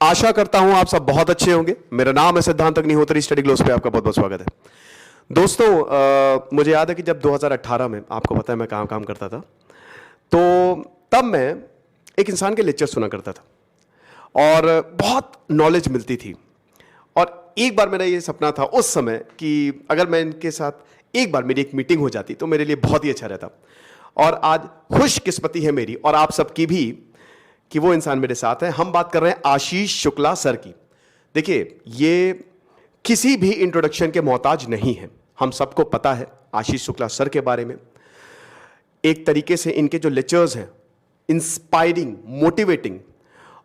आशा करता हूं आप सब बहुत अच्छे होंगे। मेरा नाम है सिद्धांत अग्निहोत्री, स्टडी ग्लोस पे आपका बहुत बहुत स्वागत है। दोस्तों, मुझे याद है कि जब 2018 में, आपको पता है मैं कहाँ काम करता था, तो तब मैं एक इंसान के लेक्चर सुना करता था और बहुत नॉलेज मिलती थी। और एक बार मेरा ये सपना था उस समय कि अगर मैं इनके साथ एक बार मेरी एक मीटिंग हो जाती तो मेरे लिए बहुत ही अच्छा रहता। और आज खुशकिस्मती है मेरी और आप सबकी भी कि वो इंसान मेरे साथ है। हम बात कर रहे हैं आशीष शुक्ला सर की। देखिए, ये किसी भी इंट्रोडक्शन के मोहताज नहीं है, हम सबको पता है आशीष शुक्ला सर के बारे में। एक तरीके से इनके जो लेक्चर्स हैं इंस्पायरिंग, मोटिवेटिंग,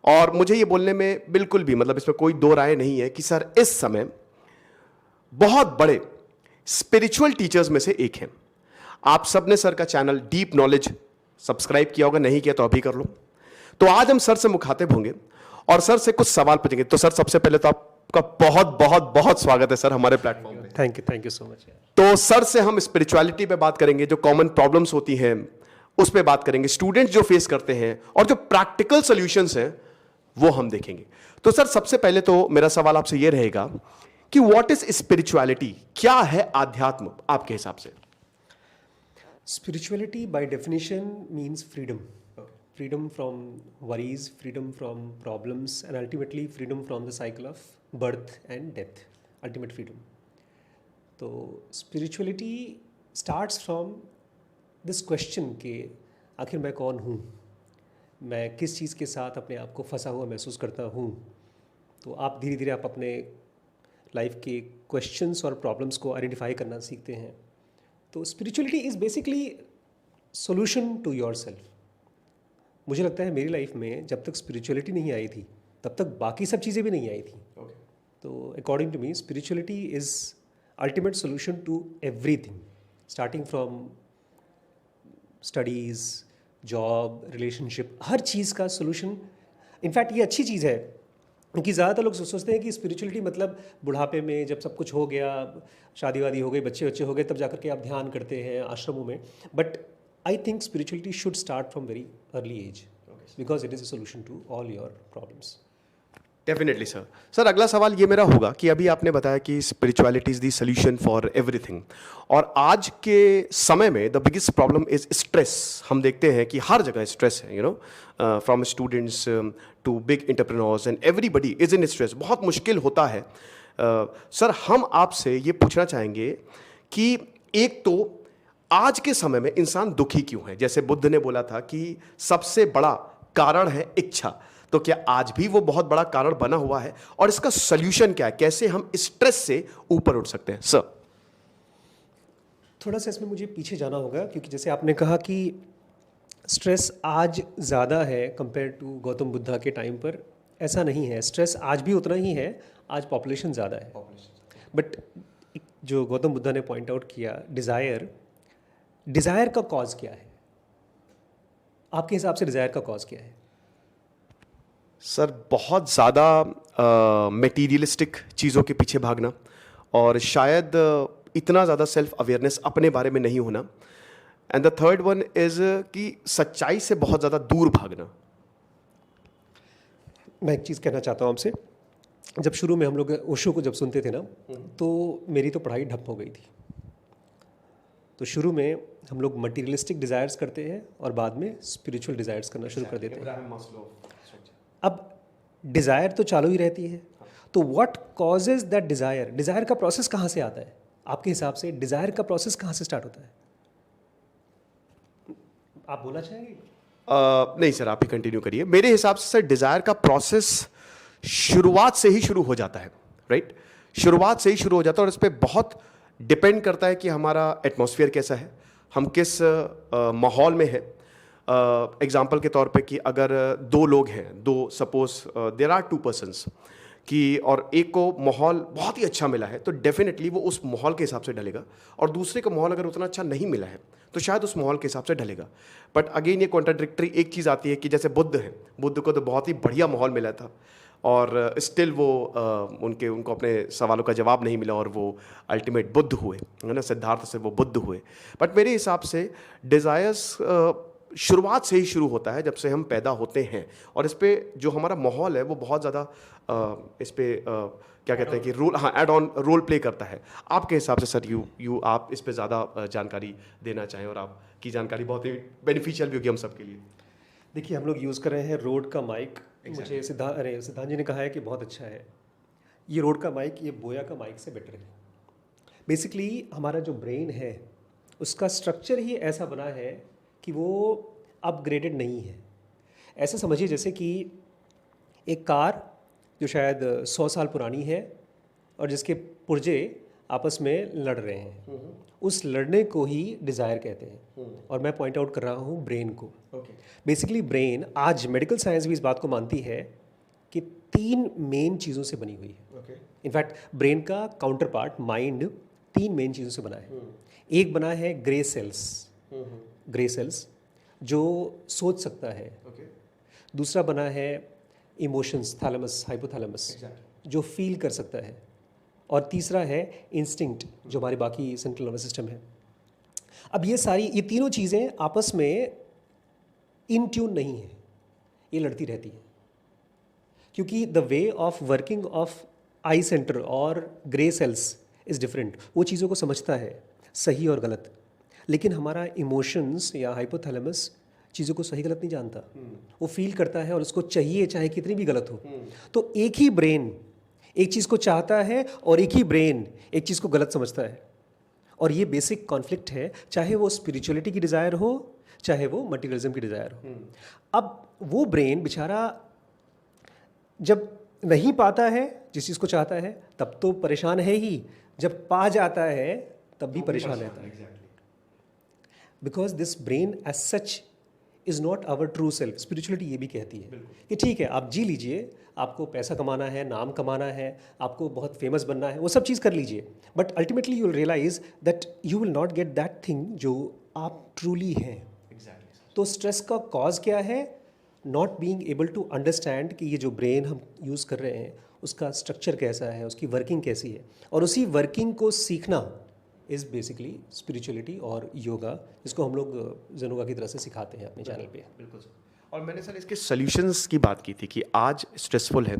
और मुझे ये बोलने में बिल्कुल भी मतलब इसमें कोई दो राय नहीं है कि सर इस समय बहुत बड़े स्पिरिचुअल टीचर्स में से एक हैं। आप सबने सर का चैनल डीप नॉलेज सब्सक्राइब किया होगा, नहीं किया तो अभी कर लो। तो आज हम सर से मुखातिब होंगे और सर से कुछ सवाल पूछेंगे। तो सर, सबसे पहले तो आपका बहुत बहुत बहुत स्वागत है सर हमारे प्लेटफॉर्म पे। Thank you so much. तो सर से हम स्पिरिचुअलिटी पे बात करेंगे, जो कॉमन प्रॉब्लम्स होती हैं उस पे बात करेंगे, स्टूडेंट्स जो फेस करते हैं, और जो प्रैक्टिकल सॉल्यूशंस हैं वो हम देखेंगे। तो सर, सबसे पहले तो मेरा सवाल आपसे ये रहेगा कि व्हाट इज स्पिरिचुअलिटी, क्या है आध्यात्म आपके हिसाब से? Spirituality by definition means freedom. Freedom from worries, freedom from problems, and ultimately freedom from the cycle of birth and death. Ultimate freedom. तो spirituality starts from this question कि आखिर मैं कौन हूँ, मैं किस चीज़ के साथ अपने आप को फंसा हुआ महसूस करता हूँ। तो आप धीरे धीरे आप अपने लाइफ के क्वेश्चंस और प्रॉब्लम्स को आइडेंटिफाई करना सीखते हैं। तो spirituality is basically solution to your self. मुझे लगता है मेरी लाइफ में जब तक स्पिरिचुअलिटी नहीं आई थी तब तक बाकी सब चीज़ें भी नहीं आई थी। तो according to me spirituality is ultimate solution to everything, starting from studies, job, relationship, हर चीज़ का सोल्यूशन। इनफैक्ट ये अच्छी चीज़ है क्योंकि ज़्यादातर लोग सोचते हैं कि स्पिरिचुअलिटी मतलब बुढ़ापे में जब सब कुछ हो गया, शादी वादी हो गई, बच्चे बच्चे हो गए, तब जाकर के आप ध्यान करते हैं आश्रमों में। But I think spirituality should start from very early age because it is a solution to all your problems. Definitely sir. Sir, अगला सवाल ये मेरा होगा कि अभी आपने बताया कि spirituality is the solution for everything, और आज के समय में the biggest problem is stress. हम देखते हैं कि हर जगह स्ट्रेस है, from students to big entrepreneurs and everybody is in stress. बहुत मुश्किल होता है। सर, हम आपसे ये पूछना चाहेंगे कि एक तो आज के समय में इंसान दुखी क्यों है? जैसे बुद्ध ने बोला था कि सबसे बड़ा कारण है इच्छा, तो क्या आज भी वो बहुत बड़ा कारण बना हुआ है? और इसका सॉल्यूशन क्या है? कैसे हम स्ट्रेस से ऊपर उठ सकते हैं? सर, थोड़ा सा इसमें मुझे पीछे जाना होगा क्योंकि जैसे आपने कहा कि स्ट्रेस आज ज़्यादा है कंपेयर टू गौतम बुद्धा के टाइम पर। ऐसा नहीं है, स्ट्रेस आज भी उतना ही है, आज पॉपुलेशन ज़्यादा है। बट जो गौतम बुद्धा ने पॉइंट आउट किया, डिज़ायर का कॉज क्या है? आपके हिसाब से डिज़ायर का कॉज क्या है? सर, बहुत ज़्यादा मटेरियलिस्टिक चीज़ों के पीछे भागना, और शायद इतना ज़्यादा सेल्फ अवेयरनेस अपने बारे में नहीं होना। And the third one is कि सच्चाई से बहुत ज़्यादा दूर भागना। मैं एक चीज़ कहना चाहता हूँ आपसे। जब शुरू में हम लोग ओशो को जब सुनते थे ना, तो मेरी तो पढ़ाई ठप हो गई थी। तो शुरू में हम लोग मटेरियलिस्टिक डिज़ायर्स करते हैं और बाद में स्पिरिचुअल डिज़ायर्स करना शुरू कर देते हैं। अब डिज़ायर तो चालू ही रहती है, तो what causes that desire? Desire का प्रोसेस कहाँ से आता है आपके हिसाब से? डिज़ायर का प्रोसेस कहाँ से स्टार्ट होता है? आप बोलना चाहेंगे? नहीं सर, आप ही कंटिन्यू करिए। मेरे हिसाब से सर, डिज़ायर का प्रोसेस शुरुआत से ही शुरू हो जाता है, राइट? शुरुआत से ही शुरू हो जाता है और इस पर बहुत डिपेंड करता है कि हमारा एटमॉस्फेयर कैसा है, हम किस माहौल में हैं। एग्जाम्पल के तौर पे कि अगर दो लोग हैं, दो suppose there are two persons कि, और एक को माहौल बहुत ही अच्छा मिला है तो डेफिनेटली वो उस माहौल के हिसाब से ढलेगा, और दूसरे को माहौल अगर उतना अच्छा नहीं मिला है तो शायद उस माहौल के हिसाब से ढलेगा। बट अगेन ये कॉन्ट्राडिक्टरी एक चीज़ आती है कि जैसे बुद्ध हैं, बुद्ध को तो बहुत ही बढ़िया माहौल मिला था और स्टिल वो उनको अपने सवालों का जवाब नहीं मिला और वो अल्टीमेट बुद्ध हुए, है ना, सिद्धार्थ से वो बुद्ध हुए। बट मेरे हिसाब से डिज़ायर्स शुरुआत से ही शुरू होता है, जब से हम पैदा होते हैं। और इस पे जो हमारा माहौल है वो बहुत ज़्यादा इस पे क्या कहते हैं कि रोल, हाँ, एड ऑन रोल प्ले करता है। आपके हिसाब से सर यू आप इस पे ज़्यादा जानकारी देना चाहें, और आपकी जानकारी बहुत ही बेनिफिशियल भी होगी हम सब के लिए। देखिए, हम लोग यूज़ कर रहे हैं रोड का माइक। मुझे सिद्धांत जी ने कहा है कि बहुत अच्छा है ये रोड का माइक, ये बोया का माइक से बेटर है। बेसिकली हमारा जो ब्रेन है उसका स्ट्रक्चर ही ऐसा बना है कि वो अपग्रेडेड नहीं है। ऐसा समझिए जैसे कि एक कार जो शायद 100 साल पुरानी है और जिसके पुर्जे आपस में लड़ रहे हैं, उस लड़ने को ही डिज़ायर कहते हैं। और मैं पॉइंट आउट कर रहा हूँ ब्रेन को। बेसिकली ब्रेन, आज मेडिकल साइंस भी इस बात को मानती है कि 3 मेन चीज़ों से बनी हुई है। इनफैक्ट ब्रेन का काउंटर पार्ट माइंड 3 मेन चीज़ों से बना है। एक बना है ग्रे सेल्स जो सोच सकता है। दूसरा बना है इमोशंस, थैलेमस, हाइपोथैलेमस, जो फील कर सकता है। और तीसरा है इंस्टिंक्ट, जो हमारे बाकी सेंट्रल नर्वस सिस्टम है। अब ये तीनों चीज़ें आपस में इन ट्यून नहीं है, ये लड़ती रहती है। क्योंकि the way of working of I centre और ग्रे सेल्स इज़ डिफरेंट। वो चीज़ों को समझता है सही और गलत, लेकिन हमारा इमोशंस या हाइपोथैलेमस चीज़ों को सही गलत नहीं जानता। वो फील करता है और उसको चाहिए, चाहे कितनी भी गलत हो। तो एक ही ब्रेन एक चीज़ को चाहता है और एक ही ब्रेन एक चीज़ को गलत समझता है। और ये बेसिक कॉन्फ्लिक्ट है, चाहे वो स्पिरिचुअलिटी की डिज़ायर हो, चाहे वो मटेरियलिज्म की डिज़ायर हो। अब वो ब्रेन बेचारा जब नहीं पाता है जिस चीज़ को चाहता है तब तो परेशान है ही, जब पा जाता है तब भी परेशान रहता है। Because this brain as such is not our true self. Spirituality ये भी कहती है कि ठीक है, आप जी लीजिए, आपको पैसा कमाना है, नाम कमाना है, आपको बहुत फेमस बनना है, वो सब चीज़ कर लीजिए, but ultimately you will realise that you will not get that thing जो आप ट्रूली हैं। तो स्ट्रेस का कॉज क्या है? Not being able to understand कि ये जो ब्रेन हम यूज़ कर रहे हैं उसका स्ट्रक्चर कैसा है, उसकी वर्किंग कैसी है, और उसी वर्किंग को सीखना इज़ बेसिकली स्पिरिचुअलिटी और योगा, जिसको हम लोग ज़ेनोगा की तरह से सिखाते हैं अपने चैनल पे। बिल्कुल सर। और मैंने सर इसके सॉल्यूशंस की बात की थी कि आज स्ट्रेसफुल है,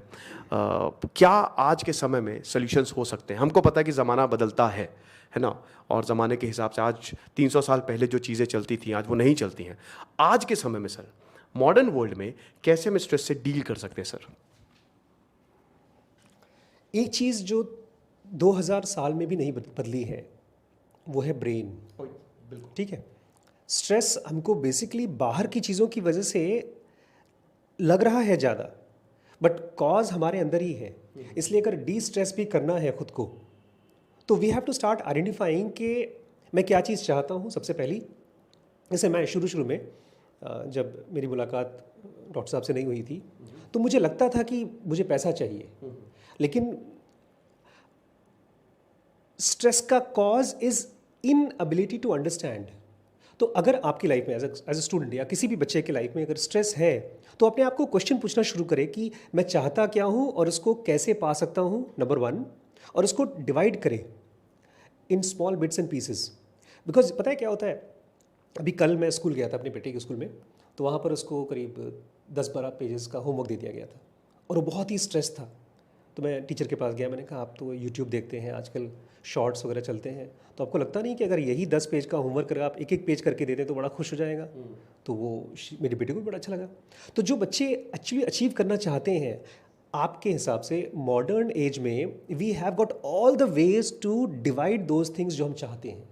क्या आज के समय में सॉल्यूशंस हो सकते हैं? हमको पता है कि ज़माना बदलता है ना, और ज़माने के हिसाब से आज 300 साल पहले जो चीज़ें चलती थी आज वो नहीं चलती हैं। आज के समय में सर, मॉडर्न वर्ल्ड में कैसे हम स्ट्रेस से डील कर सकते हैं सर? एक चीज़ जो 2000 साल में भी नहीं बदली है वो है ब्रेन। ठीक है, स्ट्रेस हमको बेसिकली बाहर की चीज़ों की वजह से लग रहा है ज़्यादा, बट कॉज हमारे अंदर ही है। इसलिए अगर डी स्ट्रेस भी करना है खुद को, तो we have to start identifying कि मैं क्या चीज़ चाहता हूँ। सबसे पहली, जैसे मैं शुरू में जब मेरी मुलाकात डॉक्टर साहब से नहीं हुई थी, तो मुझे लगता था कि मुझे पैसा चाहिए, लेकिन स्ट्रेस का cause is inability to understand. तो अगर आपकी लाइफ में एज ए स्टूडेंट या किसी भी बच्चे की लाइफ में अगर स्ट्रेस है, तो अपने आप को क्वेश्चन पूछना शुरू करें कि मैं चाहता क्या हूँ और उसको कैसे पा सकता हूँ, नंबर 1, और उसको डिवाइड करें in small bits and pieces. Because पता है क्या होता है, अभी कल मैं स्कूल गया था अपने बेटे के स्कूल में, तो वहाँ पर उसको करीब 10-12 पेजेस का होमवर्क दे दिया गया था और वो बहुत ही स्ट्रेस था। तो मैं टीचर के पास गया, मैंने कहा आप तो यूट्यूब देखते हैं, आजकल शॉर्ट्स वगैरह चलते हैं, तो आपको लगता नहीं कि अगर यही 10 पेज का होमवर्क अगर आप एक एक पेज करके दे दें तो बड़ा खुश हो जाएगा? तो वो मेरे बेटे को भी बड़ा अच्छा लगा। तो जो बच्चे एक्चुअली अचीव करना चाहते हैं, आपके हिसाब से मॉडर्न एज में we have got all the ways to divide those things जो हम चाहते हैं।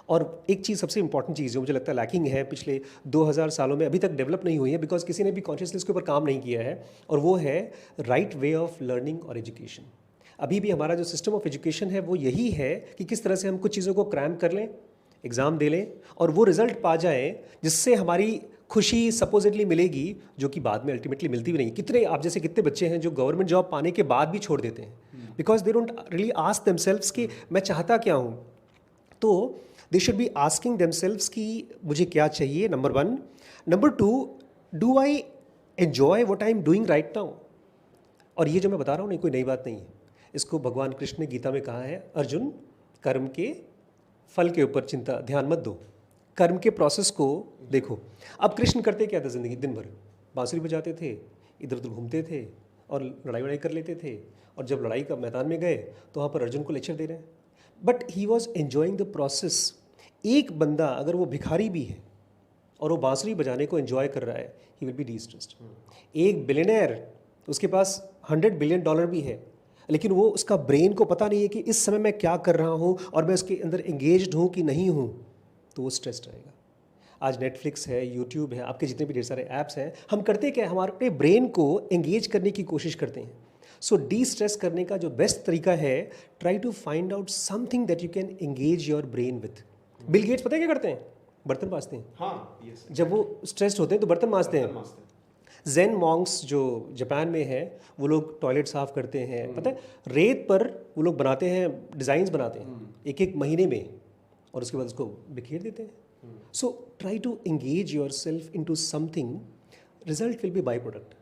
और एक चीज़ सबसे इंपॉर्टेंट चीज़ जो मुझे लगता है लैकिंग है, पिछले 2000 सालों में अभी तक डेवलप नहीं हुई है, बिकॉज किसी ने भी कॉन्शियसली इसके ऊपर काम नहीं किया है, और वो है राइट वे ऑफ लर्निंग और एजुकेशन। अभी भी हमारा जो सिस्टम ऑफ एजुकेशन है वो यही है कि किस तरह से हम कुछ चीज़ों को क्रैम कर लें, एग्ज़ाम दे लें और वो रिजल्ट पा जाएं जिससे हमारी खुशी सपोजिटली मिलेगी, जो कि बाद में अल्टीमेटली मिलती भी नहीं। कितने बच्चे हैं जो गवर्नमेंट जॉब पाने के बाद भी छोड़ देते हैं, because they don't really ask themselves कि मैं चाहता क्या हूँ। तो they should be asking themselves कि मुझे क्या चाहिए, number 1। Number 2, do I enjoy what I am doing right now. और ये जो मैं बता रहा हूँ नहीं कोई नई बात नहीं है, इसको भगवान कृष्ण ने गीता में कहा है, अर्जुन कर्म के फल के ऊपर चिंता ध्यान मत दो, कर्म के प्रोसेस को देखो। अब कृष्ण करते क्या था ज़िंदगी, दिन भर बांसुरी बजाते थे, इधर उधर घूमते थे और लड़ाई वड़ाई कर लेते थे, और जब लड़ाई का मैदान में गए तो वहाँ पर अर्जुन को लेक्चर दे रहे हैं, but he was enjoying the process. एक बंदा अगर वो भिखारी भी है और वो बांसुरी बजाने को एंजॉय कर रहा है, he will be D stressed. एक बिलियनर, उसके पास $100 बिलियन भी है, लेकिन वो उसका ब्रेन को पता नहीं है कि इस समय मैं क्या कर रहा हूँ और मैं उसके अंदर एंगेज्ड हूँ कि नहीं हूँ, तो वो स्ट्रेस्ड रहेगा। आज नेटफ्लिक्स है, यूट्यूब है, आपके जितने भी ढेर सारे ऐप्स हैं, हम करते क्या है, हमारे अपने ब्रेन को एंगेज करने की कोशिश करते हैं। सो डी स्ट्रेस करने का जो बेस्ट तरीका है, try to find out something that you can engage your brain with. Bill Gates पता है क्या करते हैं? बर्तन मांजते हैं। हाँ, yes, जब वो स्ट्रेस्ड होते हैं तो बर्तन मांजते हैं। जेन मॉन्क्स जो जापान में है, वो लोग टॉयलेट साफ करते हैं, पता है, रेत पर वो लोग बनाते हैं, डिज़ाइंस बनाते हैं एक एक महीने में, और उसके बाद उसको बिखेर देते हैं। So try to engage your self in to something, result will be by product.